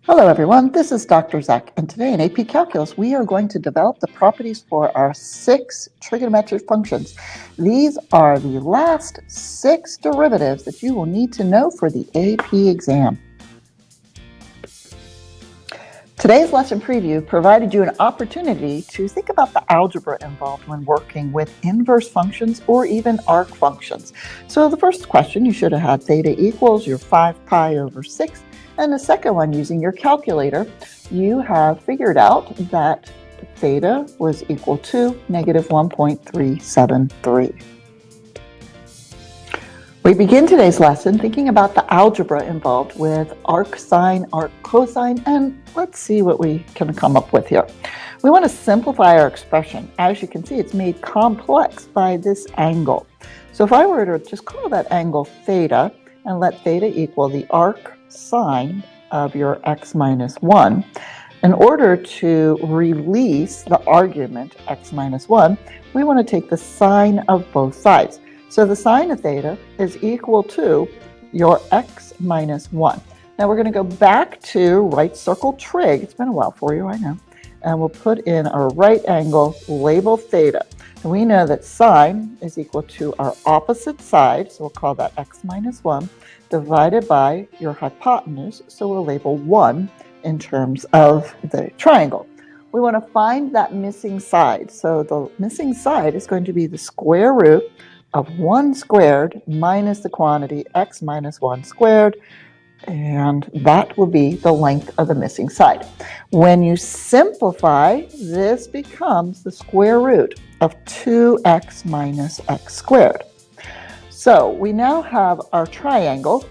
Hello everyone, this is Dr. Zach, and today in AP Calculus we are going to develop the properties for our 6 trigonometric functions. These are the last 6 derivatives that you will need to know for the AP exam. Today's lesson preview provided you an opportunity to think about the algebra involved when working with inverse functions or even arc functions. So the first question, you should have had theta equals your 5 pi over 6. And the second one, using your calculator, you have figured out that theta was equal to negative 1.373. We begin today's lesson thinking about the algebra involved with arc sine, arc cosine, and let's see what we can come up with here. We want to simplify our expression. As you can see, it's made complex by this angle. So if I were to just call that angle theta and let theta equal the arc sine of your x minus 1, in order to release the argument x minus 1, we want to take the sine of both sides. So the sine of theta is equal to your x minus 1. Now we're going to go back to right circle trig. It's been a while for you, I know. And we'll put in our right angle, label theta. And we know that sine is equal to our opposite side, so we'll call that x minus 1, divided by your hypotenuse, so we'll label 1 in terms of the triangle. We want to find that missing side. So the missing side is going to be the square root of 1 squared minus the quantity x minus 1 squared, and that will be the length of the missing side. When you simplify, this becomes the square root of 2x minus x squared. So we now have our triangle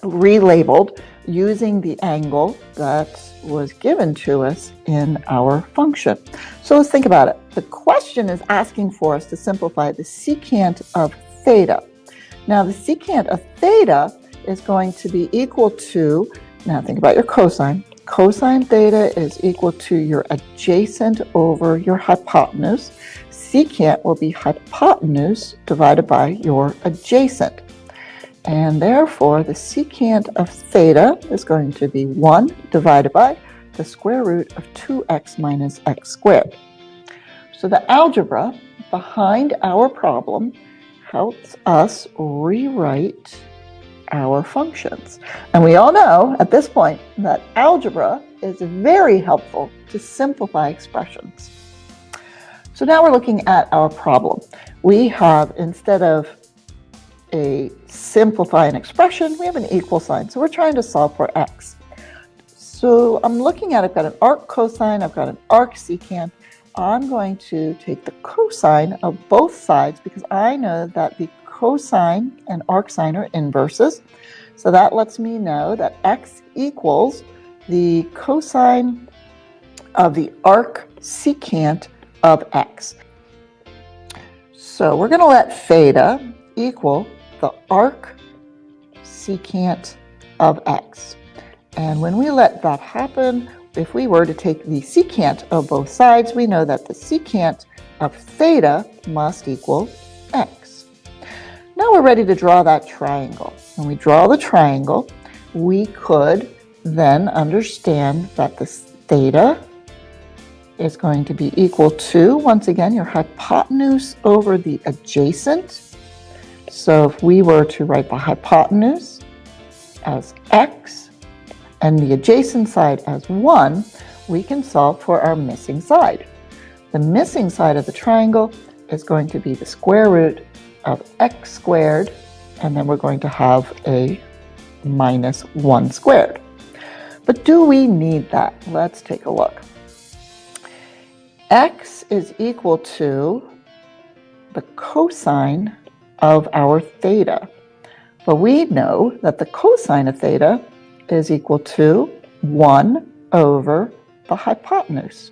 relabeled using the angle that was given to us in our function. So let's think about it. The question is asking for us to simplify the secant of theta. Now the secant of theta is going to be equal to, now think about your cosine. Cosine theta is equal to your adjacent over your hypotenuse. Secant will be hypotenuse divided by your adjacent. And therefore, the secant of theta is going to be 1 divided by the square root of 2x minus x squared. So the algebra behind our problem helps us rewrite our functions. And we all know at this point that algebra is very helpful to simplify expressions. So now we're looking at our problem. We have, instead of a simplifying expression, we have an equal sign. So we're trying to solve for x. So I'm looking at, I've got an arc cosine, I've got an arc secant. I'm going to take the cosine of both sides because I know that the cosine and arc sine are inverses. So that lets me know that x equals the cosine of the arc secant of x. So we're going to let theta equal the arc secant of x. And when we let that happen, if we were to take the secant of both sides, we know that the secant of theta must equal x. Now we're ready to draw that triangle. When we draw the triangle, we could then understand that the theta is going to be equal to, once again, your hypotenuse over the adjacent. So if we were to write the hypotenuse as x and the adjacent side as 1, we can solve for our missing side. The missing side of the triangle is going to be the square root of x squared, and then we're going to have a minus 1 squared. But do we need that? Let's take a look. X is equal to the cosine of our theta. But we know that the cosine of theta is equal to 1 over the hypotenuse,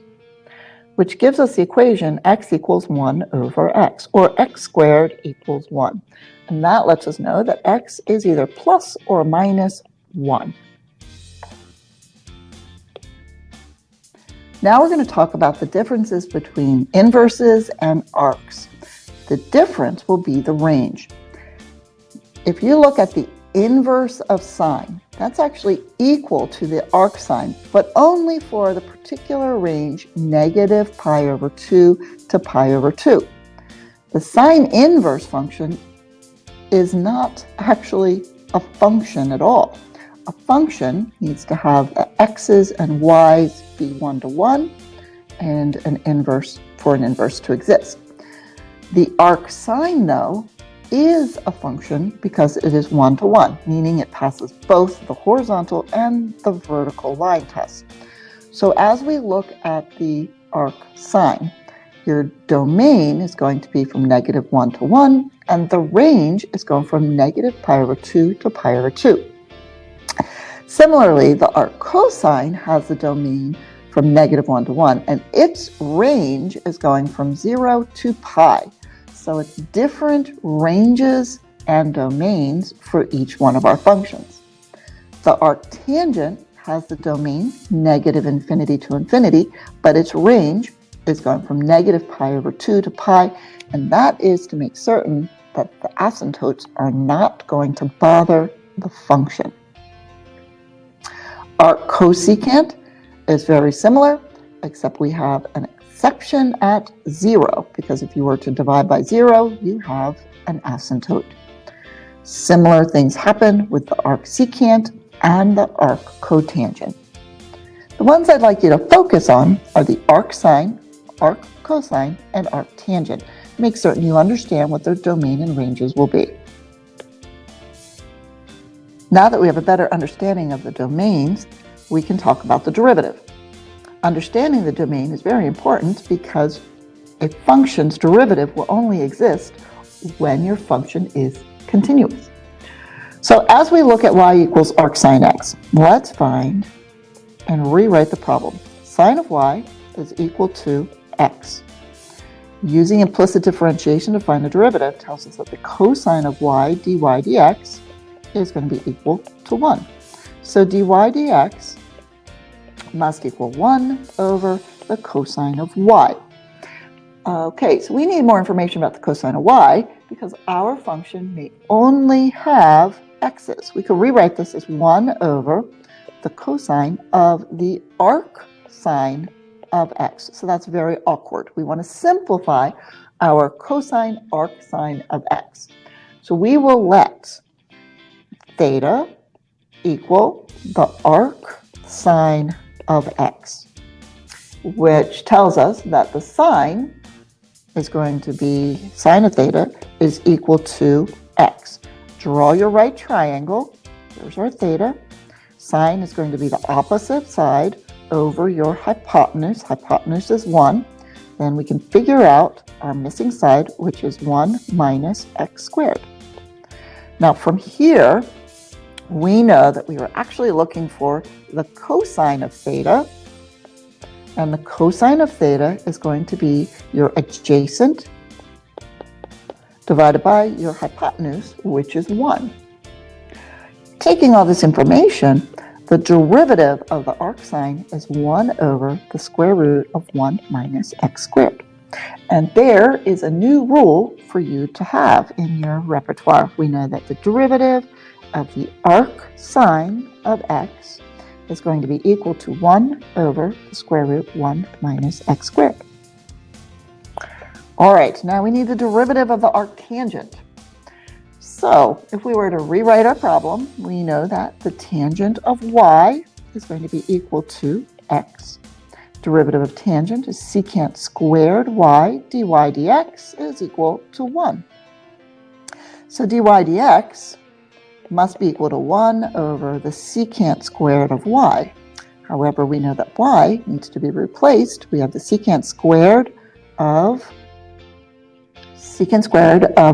which gives us the equation x equals 1 over x, or x squared equals 1. And that lets us know that x is either plus or minus 1. Now we're going to talk about the differences between inverses and arcs. The difference will be the range. If you look at the inverse of sine, that's actually equal to the arcsine, but only for the particular range negative pi over 2 to pi over 2. The sine inverse function is not actually a function at all. A function needs to have the x's and y's be 1 to 1 and an inverse for an inverse to exist. The arcsine, though, is a function because it is 1 to 1, meaning it passes both the horizontal and the vertical line test. So as we look at the arcsine, your domain is going to be from negative 1 to 1, and the range is going from negative pi over 2 to pi over 2. Similarly, the arccosine has the domain from negative 1 to 1, and its range is going from 0 to pi. So it's different ranges and domains for each one of our functions. The arctangent has the domain negative infinity to infinity, but its range is going from negative pi over 2 to pi, and that is to make certain that the asymptotes are not going to bother the function. Our cosecant is very similar, except we have an exception at 0, because if you were to divide by 0, you have an asymptote. Similar things happen with the arcsecant and the arccotangent. The ones I'd like you to focus on are the arcsine, arccosine, and arctangent. Make certain you understand what their domain and ranges will be. Now that we have a better understanding of the domains, we can talk about the derivative. Understanding the domain is very important because a function's derivative will only exist when your function is continuous. So as we look at y equals arcsine x, let's find and rewrite the problem. Sine of y is equal to x. Using implicit differentiation to find the derivative tells us that the cosine of y dy dx is going to be equal to 1. So dy dx must equal 1 over the cosine of y. Okay, so we need more information about the cosine of y because our function may only have x's. We could rewrite this as 1 over the cosine of the arcsine of x. So that's very awkward. We want to simplify our cosine arcsine of x. So we will let theta equal the arcsine of x, which tells us that the sine is going to be, sine of theta is equal to x. Draw your right triangle. Here's our theta. Sine is going to be the opposite side over your hypotenuse. Hypotenuse is 1. Then we can figure out our missing side, which is 1 minus x squared. Now from here, we know that we were actually looking for the cosine of theta, and the cosine of theta is going to be your adjacent divided by your hypotenuse, which is 1. Taking all this information, the derivative of the arcsine is 1 over the square root of 1 minus x squared. And there is a new rule for you to have in your repertoire. We know that the derivative of the arcsine of x is going to be equal to 1 over the square root 1 minus x squared. All right, now we need the derivative of the arctangent. So if we were to rewrite our problem, we know that the tangent of y is going to be equal to x. Derivative of tangent is secant squared y dy dx is equal to 1. So dy dx must be equal to 1 over the secant squared of y. However, we know that y needs to be replaced. We have the secant squared of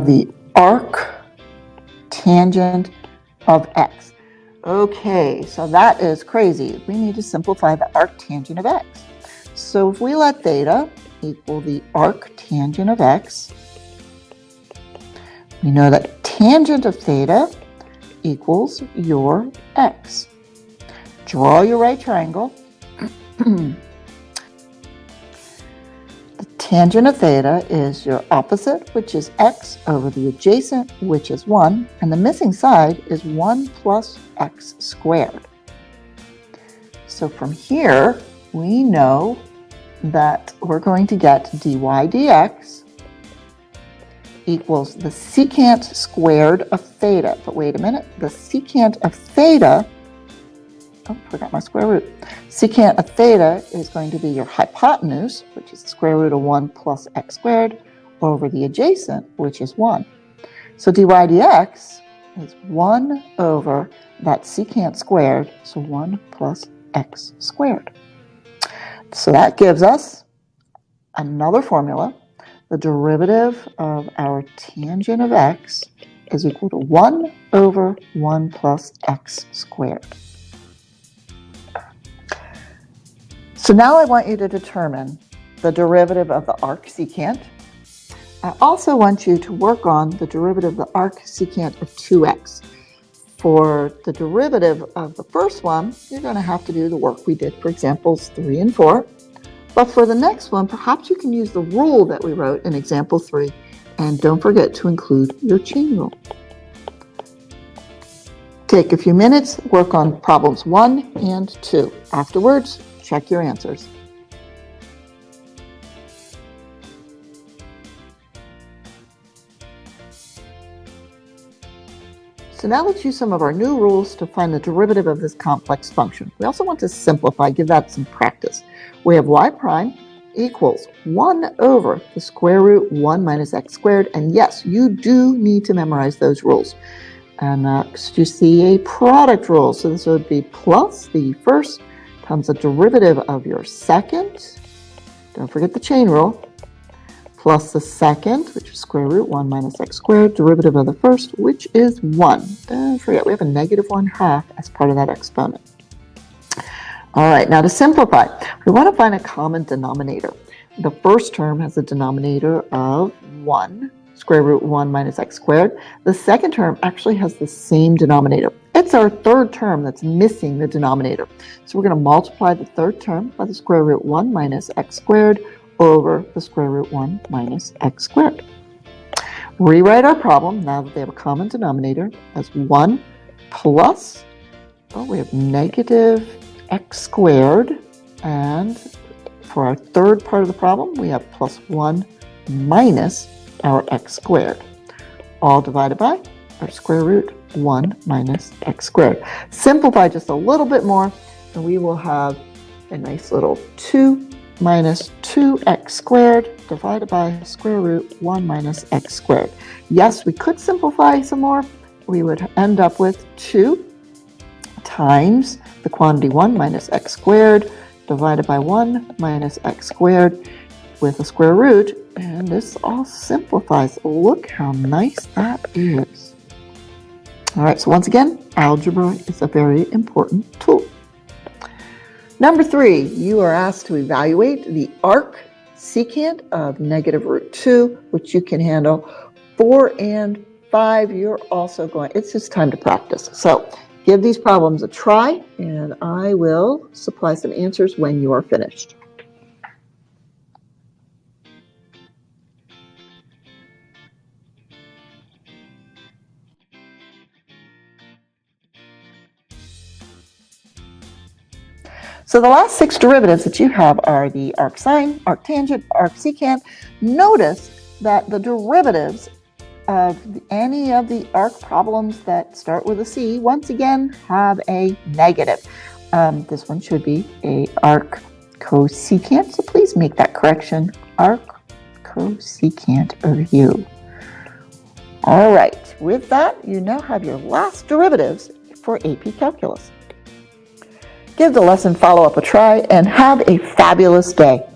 the arctangent of x. Okay, so that is crazy. We need to simplify the arctangent of x. So if we let theta equal the arctangent of x, we know that tangent of theta equals your x. Draw your right triangle. The tangent of theta is your opposite, which is x, over the adjacent, which is 1, and the missing side is 1 plus x squared. So from here, we know that we're going to get dy dx equals the secant squared of theta. But wait a minute, the secant of theta, oh, forgot my square root. Secant of theta is going to be your hypotenuse, which is the square root of 1 plus x squared, over the adjacent, which is 1. So dy dx is 1 over that secant squared, so 1 plus x squared. So that gives us another formula. The derivative of our tangent of x is equal to 1 over 1 plus x squared. So now I want you to determine the derivative of the arc secant. I also want you to work on the derivative of the arc secant of 2x. For the derivative of the first one, you're going to have to do the work we did for examples 3 and 4. But for the next one, perhaps you can use the rule that we wrote in example 3. And don't forget to include your chain rule. Take a few minutes, work on problems 1 and 2. Afterwards, check your answers. So now let's use some of our new rules to find the derivative of this complex function. We also want to simplify, give that some practice. We have y prime equals 1 over the square root 1 minus x squared. And yes, you do need to memorize those rules. And next you see a product rule. So this would be plus the first times the derivative of your second. Don't forget the chain rule. Plus the second, which is square root 1 minus x squared, derivative of the first, which is 1. Don't forget, we have a negative 1/2 as part of that exponent. All right, now to simplify, we want to find a common denominator. The first term has a denominator of 1, square root 1 minus x squared. The second term actually has the same denominator. It's our third term that's missing the denominator. So we're going to multiply the third term by the square root 1 minus x squared over the square root 1 minus x squared. Rewrite our problem now that they have a common denominator as 1 plus, we have negative x squared, and for our third part of the problem, we have plus 1 minus our x squared, all divided by our square root 1 minus x squared. Simplify just a little bit more, and we will have a nice little 2 minus 2x squared divided by square root 1 minus x squared. Yes, we could simplify some more. We would end up with 2 times the quantity 1 minus x squared divided by 1 minus x squared with a square root, and this all simplifies. Look how nice that is. All right, so once again, algebra is a very important tool. Number 3, you are asked to evaluate the arc secant of negative root 2, which you can handle. 4 and 5, you're also going, it's just time to practice. So give these problems a try, and I will supply some answers when you are finished. So the last 6 derivatives that you have are the arc sine, arc tangent, arc secant. Notice that the derivatives of any of the arc problems that start with a C, once again, have a negative. This one should be a arc cosecant, so please make that correction, arc cosecant of U. All right, with that, you now have your last derivatives for AP Calculus. Give the lesson follow-up a try and have a fabulous day.